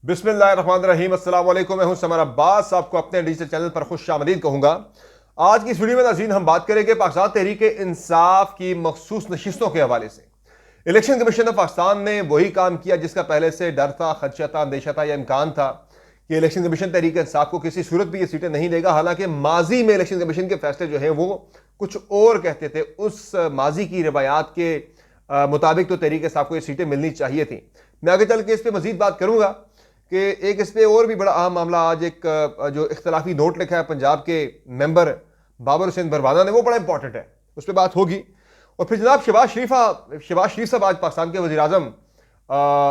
बिस्मिल्लाहिर्रहमानिर्रहीम, अस्सलाम वालेकुम। मैं हूं समर अब्बास, आपको अपने डिजिटल चैनल पर खुशामदीद कहूंगा। आज की इस वीडियो में नाज़रीन हम बात करेंगे पाकिस्तान तहरीक इंसाफ की मखसूस नशिस्तों के हवाले से। इलेक्शन कमीशन ऑफ पाकिस्तान ने वही काम किया जिसका पहले से डर था, खदशा था, अंदेशा था या इम्कान था कि इलेक्शन कमीशन तहरीक इंसाफ को किसी सूरत भी ये सीटें नहीं देगा। हालांकि माजी में इलेक्शन कमीशन के फैसले जो हैं वो कुछ और कहते थे। उस माजी की रवायात के मुताबिक तो तहरीक इंसाफ को ये सीटें मिलनी चाहिए थी। मैं आगे चल के इस पर मजीद बात करूंगा कि एक इस पे और भी बड़ा अहम मामला आज एक जो इख्तलाफी नोट लिखा है पंजाब के मेंबर बाबर हुसैन बरवाना ने, वो बड़ा इंपॉर्टेंट है, उस पर बात होगी। और फिर जनाब शहबाज शरीफ साहब आज पाकिस्तान के वज़ीर आज़म,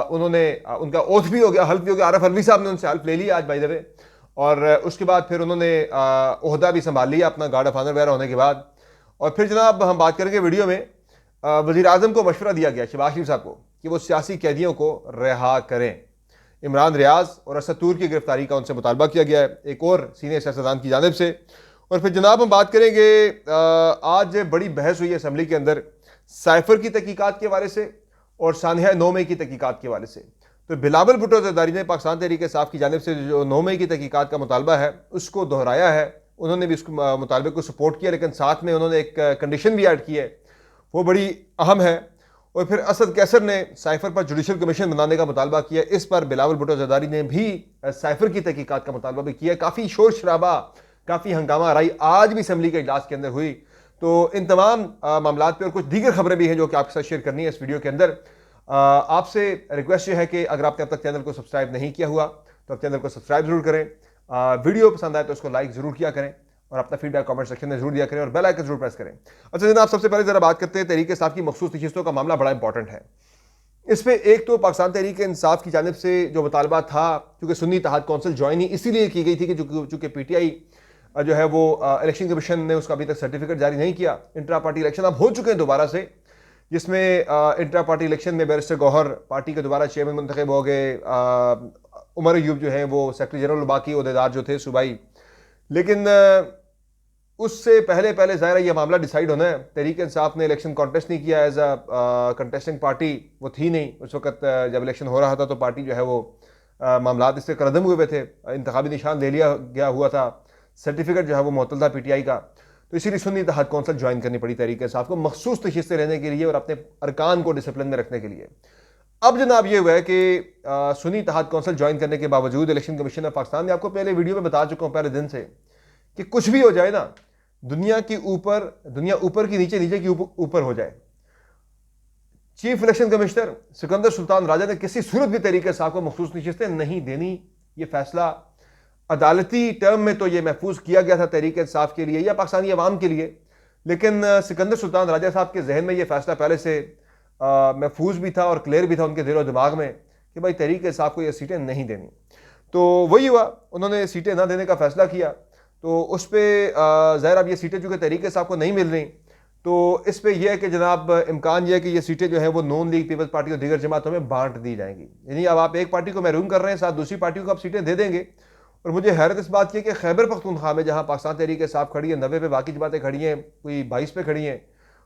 उन्होंने उनका ओथ भी हो गया, हल्फ भी हो गया। आरफ अलवी साहब ने उनसे हल्फ ले लिया आज बाय द वे, और उसके बाद फिर उन्होंने ओहदा भी संभाल लिया अपना गार्ड ऑफ ऑनर वगैरह होने के बाद। और फिर जनाब हम बात करेंगे वीडियो में वज़ीर आज़म को मशवरा दिया गया शहबाज शरीफ साहब को कि वो सियासी कैदियों को रिहा करें। इमरान रियाज और असद तूर की गिरफ्तारी का उनसे मुतालबा किया गया है एक और सीनियर सियासतदान की जानिब से। और फिर जनाब हम बात करेंगे, आज बड़ी बहस हुई है असम्बली के अंदर साइफर की तहकीकात के हवाले से और सानिया 9 मई की तहकीकात के हवाले से। तो बिलावल भुट्टो ज़रदारी ने पाकिस्तान तहरीक इंसाफ की जानिब से जो 9 मई की तहकीकात का मुतालबा है उसको दोहराया है। उन्होंने भी उसको मुतालबे को सपोर्ट किया, लेकिन साथ में उन्होंने एक कंडीशन भी ऐड की है, वो बड़ी अहम है। और फिर असद कैसर ने साइफर पर जुडिशल कमीशन बनाने का मुतालबा किया। इस पर बिलावल भुट्टो ज़रदारी ने भी साइफर की तहकीकात का मुतालबा भी किया। काफ़ी शोर शराबा, काफ़ी हंगामा आराई आज भी असम्बली के इजलास के अंदर हुई। तो इन तमाम मामलात पे और कुछ दीगर खबरें भी हैं जो कि आपके साथ शेयर करनी है इस वीडियो के अंदर। आपसे रिक्वेस्ट ये है कि अगर आपने अब तक चैनल को सब्सक्राइब नहीं किया हुआ तो आप चैनल को सब्सक्राइब जरूर करें। वीडियो पसंद आए तो उसको लाइक जरूर किया करें और अपना फीडबैक कमेंट सेक्शन में जरूर दिया करें और बेल आइकन जरूर प्रेस करें। अच्छा जनाब, सबसे पहले जरा बात करते हैं तहरीक इंसाफ की मखसूस नशिस्तों का मामला बड़ा इंपॉर्टेंट है। इस पर एक तो पाकिस्तान तहरीक इंसाफ की जानिब से जो मुतालबा था, क्योंकि सुन्नी इत्तेहाद कौंसिल ज्वाइन ही इसीलिए की गई थी कि चूंकि पीटीआई जो है वो इलेक्शन कमीशन ने उसका अभी तक सर्टिफिकेट जारी नहीं किया। इंट्रा पार्टी इलेक्शन अब हो चुके हैं दोबारा से, जिसमें इंट्रा पार्टी इलेक्शन में बैरिस्टर गौहर पार्टी के दोबारा चेयरमैन मुंतखब हो गए। उमर अयूब जो है वो सेक्रेटरी जनरल, बाकी अहदेदार जो थे सूबाई। लेकिन उससे पहले पहले ज़ाहिर है ये मामला डिसाइड होना है। तहरीक इंसाफ ने इलेक्शन कॉन्टेस्ट नहीं किया, एज अ कंटेस्टिंग पार्टी वो थी नहीं उस वक्त जब इलेक्शन हो रहा था। तो पार्टी जो है वो मामला इससे करदम हुए थे, इंतखाबी निशान ले लिया गया हुआ था, सर्टिफिकेट जो है वो मुअत्तल था पीटीआई का। तो इसीलिए सुन्नी इत्तेहाद कौंसिल ज्वाइन करनी पड़ी तहरीक इंसाफ को मखसूस नशिस्तें रहने के लिए और अपने अरकान को डिसिप्लिन में रखने के लिए। अब जनाब ये हुआ है कि सुन्नी इत्तेहाद कौंसिल ज्वाइन करने के बावजूद इलेक्शन कमीशन ऑफ पाकिस्तान ने, आपको पहले वीडियो में बता चुका हूँ पहले दिन से, कि कुछ भी हो जाए ना, दुनिया ऊपर की नीचे, नीचे की ऊपर हो जाए, chief election commissioner Sikandar Sultan Raja ने किसी सूरत भी तहरीक इंसाफ को मखसूस नशिस्तें नहीं देनी। ये फैसला अदालती टर्म में तो ये महफूज किया गया था तहरीक इंसाफ के लिए या पाकिस्तानी अवाम के लिए, लेकिन सिकंदर सुल्तान राजा साहब के जहन में ये फैसला पहले से महफूज भी था और क्लियर भी था उनके दिलो दिमाग में कि भाई तहरीक इंसाफ को ये सीटें नहीं देनी। तो वही हुआ, उन्होंने सीटें ना देने का फैसला किया। तो उस पर ज़ाहिर अब ये सीटें चूँकि तहरीक इंसाफ को नहीं मिल रही, तो इस पर यह है कि जनाब इम्कान यह है कि ये सीटें जो है वो नॉन लीग पीपल्स पार्टी और दीगर जमातों में बांट दी जाएंगी। यानी अब आप एक पार्टी को महरूम कर रहे हैं, साथ दूसरी पार्टी को आप सीटें दे देंगे। और मुझे हैरत इस बात की है कि खैबर पख्तूनख्वा में जहाँ पाकिस्तान तहरीक इंसाफ खड़ी है 90 पे, बाकी जमातें खड़ी हैं कोई 22 पे खड़ी हैं,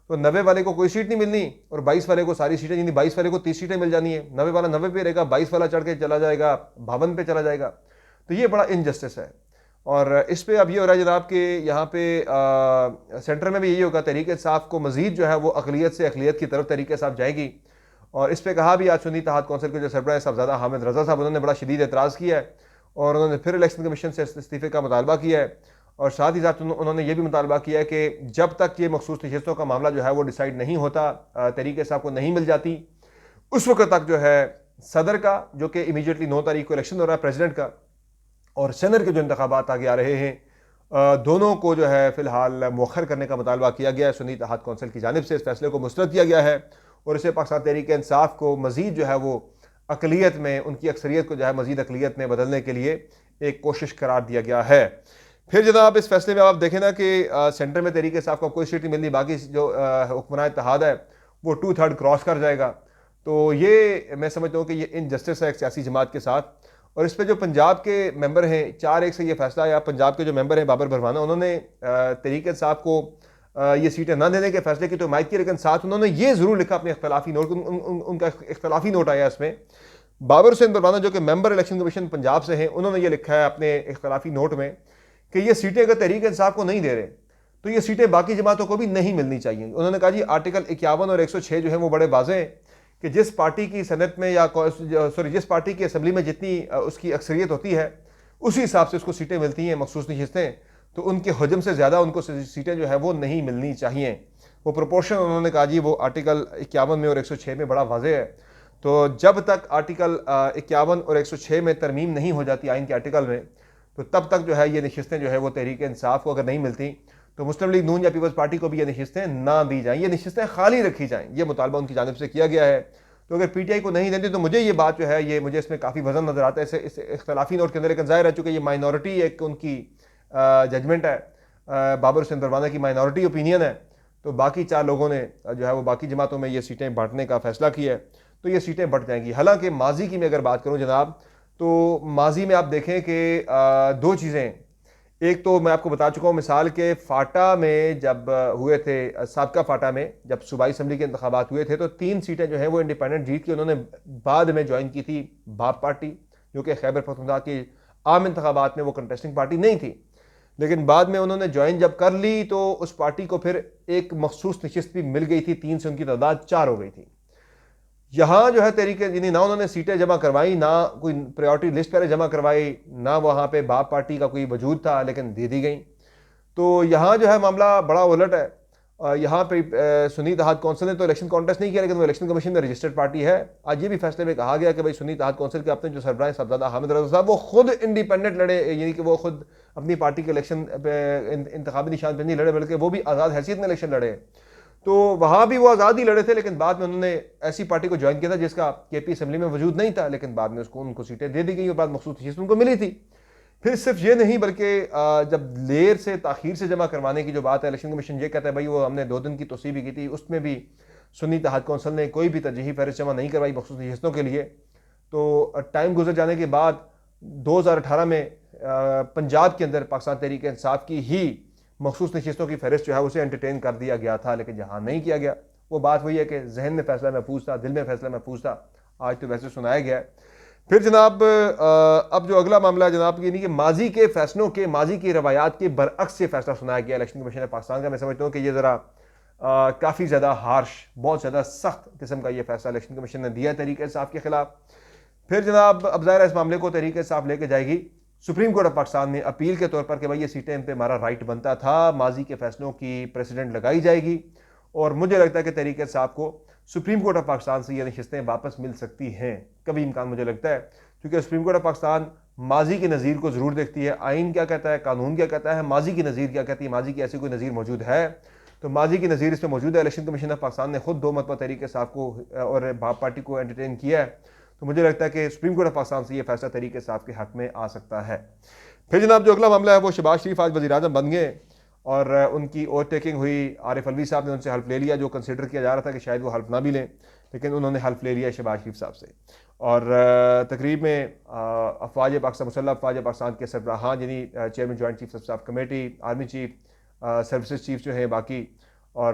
तो 90 वाले को कोई सीट नहीं मिलनी और 22 वाले को सारी सीटें, यानी 22 वाले को 30 सीटें मिल जानी है। 90 वाला 90 पे रहेगा, 22 वाला चढ़ के चला जाएगा 52 पे चला जाएगा। तो ये बड़ा इनजस्टिस है। और इस पे अब ये हो रहा है जनाब कि यहाँ पे सेंटर में भी यही होगा, तहरीक इंसाफ को मजीद जो है वो अकलियत से अकलियत की तरफ तहरीक इंसाफ जाएगी। और इस पे कहा भी आज सुन्नी इत्तेहाद कौंसिल के जो सरबराह साहबजादा हामिद रजा साहब, उन्होंने बड़ा शदीद एतराज़ किया है और उन्होंने फिर इलेक्शन कमीशन से इस्तीफ़े का मुतालबा किया है। और साथ ही साथ उन्होंने ये भी मुतालबा किया है कि जब तक ये मखसूस नशिस्तों का मामला जो है वो डिसाइड नहीं होता, तहरीक इंसाफ को नहीं मिल जाती, उस वक्त तक जो है सदर का, जो कि इमीडिएटली 9 तारीख को इलेक्शन हो रहा है प्रेसिडेंट का, और सेनेट के जो इंतखाबात आगे आ रहे हैं, दोनों को जो है फिलहाल मौखर करने का मुतालबा किया गया है। सुन्नी इत्तेहाद कौंसिल की जानिब से इस फैसले को मुस्तरद किया गया है और इसे पाकिस्तान तहरीक इंसाफ को मजीद जो है वो अकलियत में, उनकी अक्सरियत को जो है मजीद अकलियत में बदलने के लिए एक कोशिश करार दिया गया है। फिर जनाब इस फैसले में आप देखें ना कि सेंटर में तहरीक इंसाफ को कोई सीट नहीं मिलनी, बाकी जो हुक्मरान इत्तेहाद है वो 2/3 क्रॉस कर जाएगा। तो ये मैं समझता हूँ कि ये इनजस्टिस है एक सियासी जमात के साथ। और इस पर जो पंजाब के मेंबर हैं, 4-1 से ये फैसला आया। पंजाब के जो मेंबर हैं बाबर बरवाना, उन्होंने तहरीक इंसाफ को ये सीटें ना देने के फैसले की तो हिमायत की, लेकिन साथ उन्होंने ये ज़रूर लिखा अपने इख्तलाफी नोट, उनका इख्तलाफी नोट आया इसमें बाबर हुसैन दरबाना जो कि मेंबर इलेक्शन कमीशन पंजाब से हैं, उन्होंने ये लिखा है अपने इख्तलाफी नोट में कि ये सीटें अगर तहरीक इंसाफ को नहीं दे रहे तो ये सीटें बाकी जमातों को भी नहीं मिलनी चाहिए। उन्होंने कहा जी आर्टिकल 51 और 106 जो है वो बड़े वाज़ेह हैं कि जिस पार्टी की सनत में या सॉरी जिस पार्टी की असम्बली में जितनी उसकी अक्सरियत होती है उसी हिसाब से उसको सीटें मिलती हैं, मखसूस नशिस्तें, तो उनके हजम से ज़्यादा उनको सीटें जो है वो नहीं मिलनी चाहिए। वो प्रोपोर्शन उन्होंने कहा जी वो आर्टिकल 51 में और 106 में बड़ा वाज़ेह है। तो जब तक आर्टिकल 51 और 106 में तरमीम नहीं हो जाती आइन के आर्टिकल में, तो तब तक जो है ये नशिस्तें जो है वो तहरीक इंसाफ को अगर नहीं मिलती तो मुस्लिम लीग नून या पीपल्स पार्टी को भी ये नशिस्तें ना दी जाएँ, ये नशिस्तें खाली रखी जाएँ। ये मुतालबा उनकी जानिब से किया गया है। तो अगर पीटीआई को नहीं देती तो मुझे ये बात जो है ये मुझे इसमें काफ़ी वजन नजर आता है इस इख्तलाफी नोट के अंदर। लेकिन जाहिर है चूँकि ये माइनॉरिटी एक उनकी जजमेंट है, बाबर हुसैन दरबाना की माइनॉरिटी ओपिनियन है, तो बाकी 4 लोगों ने जो है वो बाकी जमातों में ये सीटें बांटने का फैसला किया है, तो ये सीटें बढ़ जाएंगी। हालांकि माजी की मैं अगर बात करूं जनाब, तो माजी में आप देखें कि 2 चीज़ें, एक तो मैं आपको बता चुका हूँ मिसाल के फाटा में जब हुए थे, साबका फाटा में जब सूबाई असम्बली के इंतखाबात हुए थे तो 3 सीटें जो हैं वो इंडिपेंडेंट जीत के उन्होंने बाद में ज्वाइन की थी बाप पार्टी, जो कि खैबर पख्तूनख्वा की आम इंतखाबात में वो कंटेस्टिंग पार्टी नहीं थी, लेकिन बाद में उन्होंने ज्वाइन जब कर ली तो उस पार्टी को फिर एक मखसूस नशिस्त भी मिल गई थी, 3 से उनकी तादाद 4 हो गई थी। यहाँ जो है तरीके यानी ना उन्होंने सीटें जमा करवाई, ना कोई प्रायोरिटी लिस्ट पहले जमा करवाई, ना वहाँ पे बाप पार्टी का कोई वजूद था, लेकिन दे दी गई। तो यहाँ जो है मामला बड़ा उलट है। यहाँ पे सुन्नी इत्तेहाद कौंसिल ने तो इलेक्शन कॉन्टेस्ट नहीं किया, लेकिन वो इलेक्शन कमीशन में रजिस्टर्ड पार्टी है। आज ये भी फैसले में कहा गया कि भाई सुन्नी इत्तेहाद कौंसिल के अपने जो सरबराह साहबजादा हामिद रज़ा साहब वो खुद इंडिपेंडेंट लड़े, यानी कि वो खुद अपनी पार्टी के इलेक्शन इंतखाबी निशान पर नहीं लड़े, बल्कि वो भी आज़ाद हैसियत में इलेक्शन लड़े। तो वहाँ भी वो आज़ाद ही लड़े थे, लेकिन बाद में उन्होंने ऐसी पार्टी को ज्वाइन किया था जिसका केपी असम्बली में वजूद नहीं था, लेकिन बाद में उसको उनको सीटें दे दी गई और बाद मखसूस नशिस्त उनको मिली थी। फिर सिर्फ ये नहीं बल्कि जब देर से ताखीर से जमा करवाने की जो बात है, इलेक्शन कमीशन ये कहता है भाई वो हमने 2 दिन की तोसी भी की थी, उसमें भी सुन्नी इत्तेहाद कौंसिल ने कोई भी तरजीही फहरिस्त जमा नहीं करवाई मखसूस नशिस्तों के लिए। तो टाइम गुजर जाने के बाद 2018 में पंजाब के अंदर पाकिस्तान तहरीक इंसाफ की ही मखसूस नशिस्तों की फहरिस्त जो है उसे एंटरटेन कर दिया गया था, लेकिन जहाँ नहीं किया गया। वो बात वही है कि जहन में फैसला महफूज था, दिल में फैसला महफूज था, आज तो वैसे सुनाया गया है। फिर जनाब अब जो अगला मामला है जनाब, यानी कि माजी के फैसलों के, माजी की रवायात के बरअक्स से फैसला सुनाया गया इलेक्शन कमीशन पाकिस्तान का। मैं समझता हूँ कि ये ज़रा काफ़ी ज़्यादा हार्श, बहुत ज़्यादा सख्त किस्म का ये फैसला इलेक्शन कमीशन ने दिया तहरीक इंसाफ के खिलाफ। फिर जनाब अब ज़ाहिर है इस मामले को तहरीक इंसाफ लेके जाएगी सुप्रीम कोर्ट ऑफ पाकिस्तान में अपील के तौर पर कि भाई ये सीटें पे हमारा राइट बनता था, माजी के फैसलों की प्रेसिडेंट लगाई जाएगी। और मुझे लगता है कि तहरीक इंसाफ को सुप्रीम कोर्ट ऑफ पाकिस्तान से ये नशिस्तें वापस मिल सकती हैं, कभी इम्कान मुझे लगता है, क्योंकि सुप्रीम कोर्ट ऑफ पाकिस्तान माजी की नज़ीर को ज़रूर देखती है। आइन क्या कहता है, कानून क्या कहता है, माजी की नज़ीर क्या कहती है, माजी की ऐसी कोई नज़ीर मौजूद है तो माजी की नज़ीर इस पर मौजूद है। इलेक्शन कमीशन ऑफ पाकिस्तान ने खुद 2 मरतबा तहरीक इंसाफ को और बाप पार्टी को एंटरटेन किया है, तो मुझे लगता है कि सुप्रीम कोर्ट ऑफ पाकिस्तान से ये फैसला तहरीक इंसाफ के हक में आ सकता है। फिर जनाब जो अगला मामला है वो शहबाज शरीफ आज वज़ीर आज़म बन गए और उनकी ओवरटेकिंग हुई। आरिफ अलवी साहब ने उनसे हल्फ ले लिया, जो कंसिडर किया जा रहा था कि शायद वो हल्फ ना भी लें, लेकिन उन्होंने हल्फ ले लिया शहबाज शरीफ साहब से। और तकरीब में अफवाज पाकिस्तान मुसल्लह अफवाज पाकिस्तान के सरबराहान यानी chairman joint chief of staff committee, army chief, services chief जो हैं बाकी, और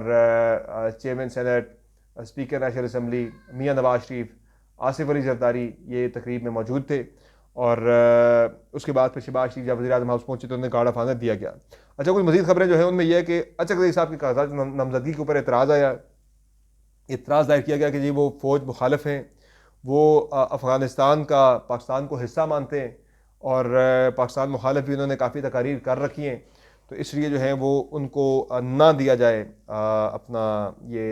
chairman senate, speaker national assembly मियाँ नवाज शरीफ, आसिफ अली जरदारी ये तकरीब में मौजूद थे। और उसके बाद फिर शहबाज शरीफ जब वज़ीर आज़म हाउस पहुंचे तो उन्हें गार्ड ऑफ ऑनर दिया गया। अच्छा, कुछ मज़ीद खबरें जो है उनमें यह है कि अचक रईस साहब के कागजात नामजदगी के ऊपर एतराज़ आया, एतराज़ दायर किया गया कि जी वो फ़ौज मुखालिफ हैं, वो अफ़गानिस्तान का पाकिस्तान को हिस्सा मानते हैं और पाकिस्तान मुखालिफ भी उन्होंने काफ़ी तकारीर कर रखी हैं, तो इसलिए जो है वो उनको ना दिया जाए अपना ये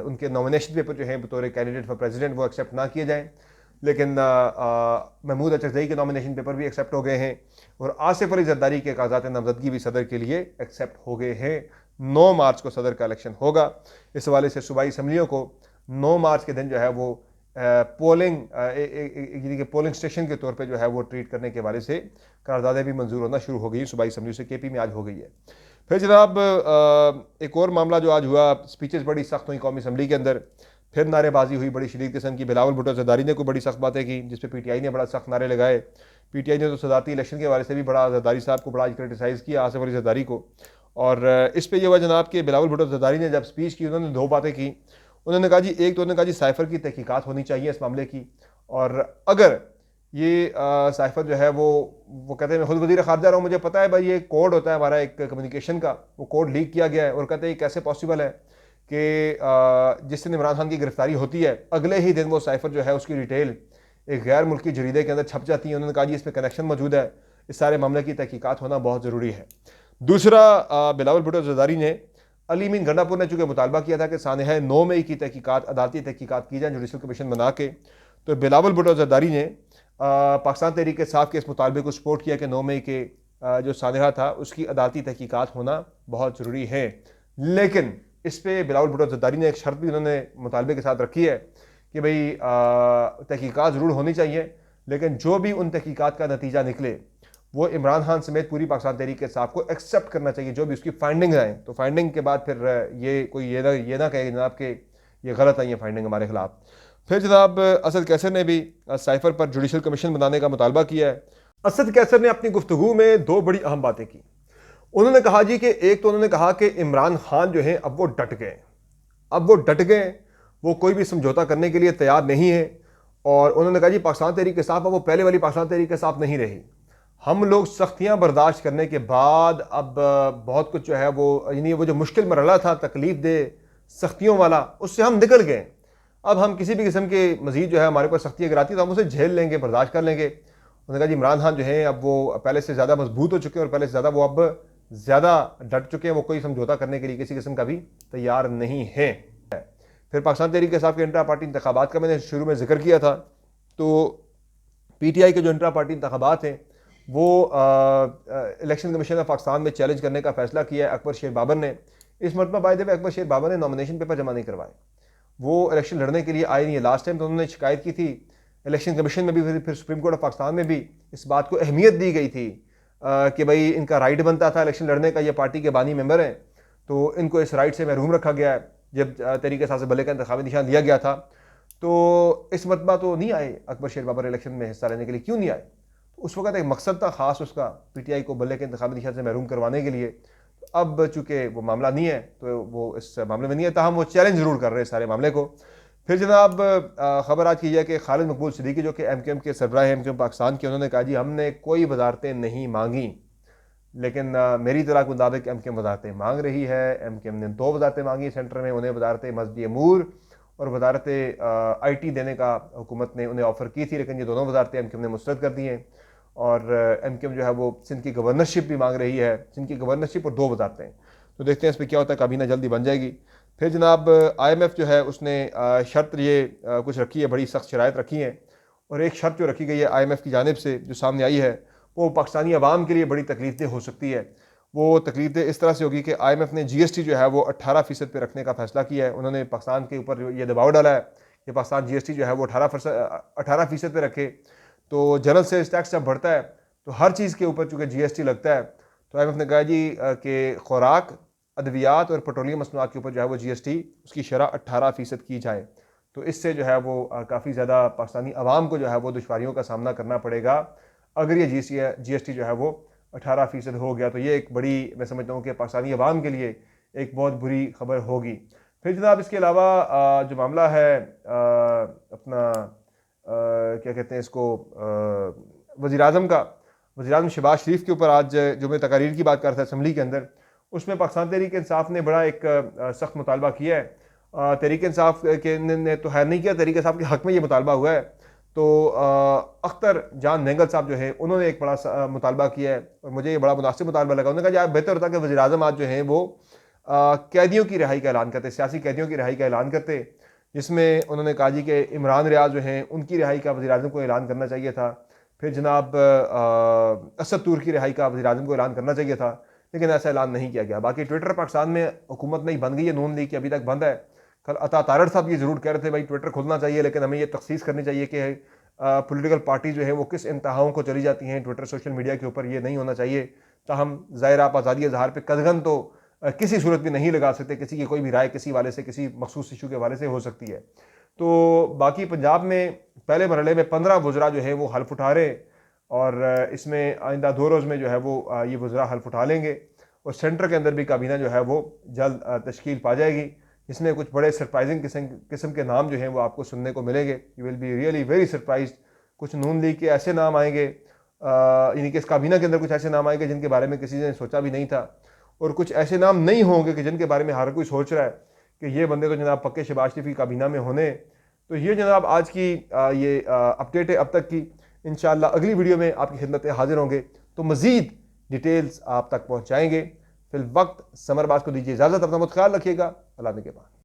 उनके नॉमिनेशन पेपर जो है बतौर कैंडिडेट फॉर प्रेसिडेंट वो एक्सेप्ट ना किए जाएँ। लेकिन महमूद अचकज़ई के नॉमिनेशन पेपर भी एक्सेप्ट हो गए हैं और आसिफ अली जरदारी के कागजात नामजदगी भी सदर के लिए एक्सेप्ट हो गए हैं। 9 मार्च को सदर का इलेक्शन होगा। इस हवाले से सूबाई असम्बलियों को 9 मार्च के दिन जो है वो पोलिंग स्टेशन के तौर पे जो है वो ट्रीट करने के हवाले से करारदादें भी मंजूर होना शुरू हो गई सूबाई असम्बली से। केपी में आज हो गई है। फिर जनाब एक और मामला जो आज हुआ, स्पीचेस बड़ी सख्त हुई कौमी असम्बली के अंदर, फिर नारेबाजी हुई बड़ी शदीद किस्म की। बिलावल भुट्टो जरदारी ने कोई बड़ी सख्त बातें की जिस पे पीटीआई ने बड़ा सख्त नारे लगाए। पीटीआई ने तो सदारती इलेक्शन के हवाले से भी बड़ा जरदारी साहब को बड़ा क्रिटिसाइज़ किया, आसिफ अली जरदारी को। और इस पे ये हुआ जनाब कि बिलावल भुट्टो जरदारी ने जब स्पीच की उन्होंने 2 बातें की। उन्होंने कहा जी, एक तो उन्होंने कहा जी साइफर की तहकीकात होनी चाहिए इस मामले की, और अगर ये साइफर जो है वो कहते हैं मैं खुद वज़ीर ख़ारजा रहा हूँ, मुझे पता है भाई ये कोड होता है हमारा एक कम्युनिकेशन का, वो कोड लीक किया गया है, और कहते हैं कैसे पॉसिबल है कि जिस दिन इमरान खान की गिरफ्तारी होती है अगले ही दिन वो साइफर जो है उसकी डिटेल एक गैर मुल्की जरीदे के अंदर छप जाती है। उन्होंने कहा जी इसमें कनेक्शन मौजूद है, इस सारे मामले की तहकीकात होना बहुत ज़रूरी है। दूसरा, बिलावल भुट्टो ज़रदारी ने अली मीन गंडापुर ने चूँकि मुतालबा किया था कि सानहा 9 मई की तहकीकात अदालती तहकीकात की जाए जुडिशल कमीशन बना के, तो बिलावल भुट्टो ज़रदारी ने पाकिस्तान तहरीक इंसाफ के इस मुतालबे को सपोर्ट किया कि 9 मई के जो सानहा था उसकी अदालती तहकीकात होना बहुत ज़रूरी है। लेकिन इस पर बिलावल भुट्टो ज़रदारी ने एक शर्त भी उन्होंने मुतालबे के साथ रखी है कि भाई तहकीकात ज़रूर होनी चाहिए, लेकिन जो भी उन तहकीकात का नतीजा निकले वो इमरान खान समेत पूरी पाकिस्तान तहरीक इंसाफ को एक्सेप्ट करना चाहिए, जो भी उसकी फाइंडिंग आए। तो फाइंडिंग के बाद फिर ये ना कहे जनाब कि ये गलत आई है फाइंडिंग हमारे खिलाफ। फिर जनाब असद कैसर ने भी साइफर पर जुडिशल कमीशन बनाने का मुतालबा किया है। असद कैसर ने अपनी गुफ्तगू में दो बड़ी अहम बातें की। उन्होंने कहा जी कि एक तो उन्होंने कहा कि इमरान खान जो है अब वो डट गए, वो कोई भी समझौता करने के लिए तैयार नहीं है। और उन्होंने कहा जी पाकिस्तान तहरीक इंसाफ अब वो पहले वाली पाकिस्तान तहरीक इंसाफ नहीं रही, हम लोग सख्तियां बर्दाश्त करने के बाद अब बहुत कुछ जो है वो यानी वो जो मुश्किल मरहला था तकलीफ दे सख्तियों वाला, उससे हम निकल गए। अब हम किसी भी किस्म के मजीद जो है हमारे पास सख्ती अगर आती है तो हम उसे झेल लेंगे, बर्दाश्त कर लेंगे। उन्होंने कहा जी इमरान खान जो है अब वो पहले से ज़्यादा मजबूत हो चुके हैं और पहले से ज़्यादा वो अब ज़्यादा डट चुके हैं, वो कोई समझौता करने के लिए किसी किस्म का भी तैयार नहीं है। फिर पाकिस्तान तहरीक इंसाफ के इंट्रा पार्टी इंतखाबात का मैंने शुरू में जिक्र किया था, तो PTI के जो इंट्रा पार्टी इंतखाबात हैं वो इलेक्शन कमीशन ऑफ पाकिस्तान में चैलेंज करने का फैसला किया है अकबर शेर बाबर ने। इस मरतबा बाय द वे अकबर शेर बाबर ने नॉमिनेशन पेपर जमा नहीं करवाए, वो इलेक्शन लड़ने के लिए आए नहीं है। लास्ट टाइम तो उन्होंने शिकायत की थी इलेक्शन कमीशन में भी, फिर सुप्रीम कोर्ट ऑफ पाकिस्तान में भी इस बात को अहमियत दी गई थी कि भाई इनका राइट बनता था इलेक्शन लड़ने का, ये पार्टी के बानी मेंबर हैं तो इनको इस राइट से महरूम रखा गया है। जब तरीके से भले का इंतखाबी निशान दिया गया था तो इस मरतबा तो नहीं आए अकबर शेर बाबर इलेक्शन में हिस्सा लेने के लिए। क्यों नहीं आए? तो उस वक्त एक मकसद था ख़ास उसका, PTI को बल्ले के इंतखाबी निशान से महरूम करवाने के लिए। तो अब चूँकि वो मामला नहीं है तो वो इस मामले में नहीं है, ताहम वो चैलेंज ज़रूर कर रहे हैं सारे मामले को। फिर जनाब ख़बर आज की है कि खालिद मकबूल सिद्दीकी जो कि MKM के सरबराह हैं MKM पाकिस्तान के, उन्होंने कहा जी हमने कोई वजारतें नहीं मांगी, लेकिन मेरी इतला के मुताबिक MKM वजारतें मांग रही है। MKM ने 2 वजारतें मांगी सेंटर में, उन्हें वजारत मस्जिद अमूर और वजारत IT देने का हुकूमत ने उन्हें ऑफ़र की थी, लेकिन ये दोनों वजारतें MKM ने मुस्तरद कर दी हैं। और MKM जो है वो सिंध की गवर्नरशिप भी मांग रही है, सिंध की गवर्नरशिप और 2 वजारतें। तो देखते हैं इस पर क्या होता है, काबीना जल्दी बन जाएगी। फिर जनाब IMF जो है उसने शर्त ये कुछ रखी है, बड़ी सख्त शराइत रखी हैं, और एक शर्त जो रखी गई है IMF की जानिब से जो सामने आई है वो पाकिस्तानी अवाम के लिए बड़ी तकलीफदेह हो सकती है। वो तकलीफदेह इस तरह से होगी कि IMF ने GST जो है वो 18% पे रखने का फैसला किया है। उन्होंने पाकिस्तान के ऊपर ये दबाव डाला है कि पाकिस्तान GST जो है वो 18% पे रखे। तो जनरल सेल्स टैक्स जब बढ़ता है तो हर चीज़ के ऊपर चूँकि GST लगता है, तो IMF ने कहा जी कि खुराक, अद्वियात और पेट्रोलियम मसनूआत के ऊपर जो है वो GST उसकी शरह 18% की जाए। तो इससे जो है वो काफ़ी ज़्यादा पाकिस्तानी अवाम को जो है वो दुश्वारियों का सामना करना पड़ेगा अगर ये GST जो है वो 18% हो गया। तो ये एक बड़ी, मैं समझता हूँ कि पाकिस्तानी अवाम के लिए एक बहुत बुरी खबर होगी। फिर जनाब इसके अलावा जो मामला है अपना क्या कहते हैं इसको, वज़ीर-ए-आज़म शहबाज शरीफ के ऊपर आज जो मैं तकारीर की बात कर रहा था असम्बली के अंदर, उसमें पाकिस्तान तहरीक इंसाफ ने बड़ा एक सख्त मुतालबा किया है। तहरीक इंसाफ के ने तो है नहीं किया, तहरीक इंसाफ के हक़ में ये मुतालबा हुआ है। तो अख्तर जान नेंगल साहब जो है उन्होंने एक बड़ा मुतालबा किया है और मुझे ये बड़ा मुनासिब मुतालबा लगा। उन्होंने कहा बेहतर होता कि वज़ीर-ए-आज़म आज जो हैं वो कैदियों की रिहाई का ऐलान करते, सियासी कैदियों की रिहाई का ऐलान करते, जिसमें उन्होंने कहा जी कि इमरान रियाज जो हैं उनकी रिहाई का वज़ीर-ए-आज़म को ऐलान करना चाहिए था। फिर जनाब असद तूर की रिहाई का वज़ीर-ए-आज़म को ऐलान करना चाहिए था, लेकिन ऐसा ऐलान नहीं किया गया। बाकी ट्विटर पाकिस्तान में हुकूमत नहीं बन गई है, नून लीग की अभी तक बंद है। कल अता तारड़ साहब ये ज़रूर कह रहे थे भाई ट्विटर खुलना चाहिए, लेकिन हमें ये तखसीस करनी चाहिए कि पॉलिटिकल पार्टी जो है वो किस इंतहाओं को चली जाती हैं ट्विटर सोशल मीडिया के ऊपर, ये नहीं होना चाहिए। ताहम ज़ाहिर आप आज़ादी इज़हार पे कदगन तो किसी सूरत भी नहीं लगा सकते, किसी की कोई भी राय किसी वाले से, किसी मखसूस इशू के वाले से हो सकती है। तो बाकी पंजाब में पहले मरहले में 15 वज़रा जो है वो हल्फ उठा रहे, और इसमें आइंदा 2 रोज़ में जो है वो ये वज़रा हल्फ उठा लेंगे, और सेंटर के अंदर भी काबीना जो है वो जल्द तश्कील पा जाएगी। इसमें कुछ बड़े सरप्राइजिंग किस्म के नाम जो हैं वो आपको सुनने को मिलेंगे। You will be really very surprised. कुछ नून लीग के ऐसे नाम आएंगे, यानी कि इस काबीना के अंदर कुछ ऐसे नाम आएंगे जिनके बारे में किसी ने सोचा भी नहीं था, और कुछ ऐसे नाम नहीं होंगे कि जिनके बारे में हर कोई सोच रहा है कि ये बंदे तो जनाब पक्के शहबाज शरीफ की काबीना में होने। तो ये जनाब आज की ये अपडेट है अब तक की। इंशाअल्लाह अगली वीडियो में आपकी खिदमत में हाजिर होंगे तो मज़ीद डिटेल्स आप तक पहुँचाएँगे। फिल वक्त समरबाज को दीजिए इजाज़त, अपना बहुत ख्याल रखिएगा। अल्लाह के बाद।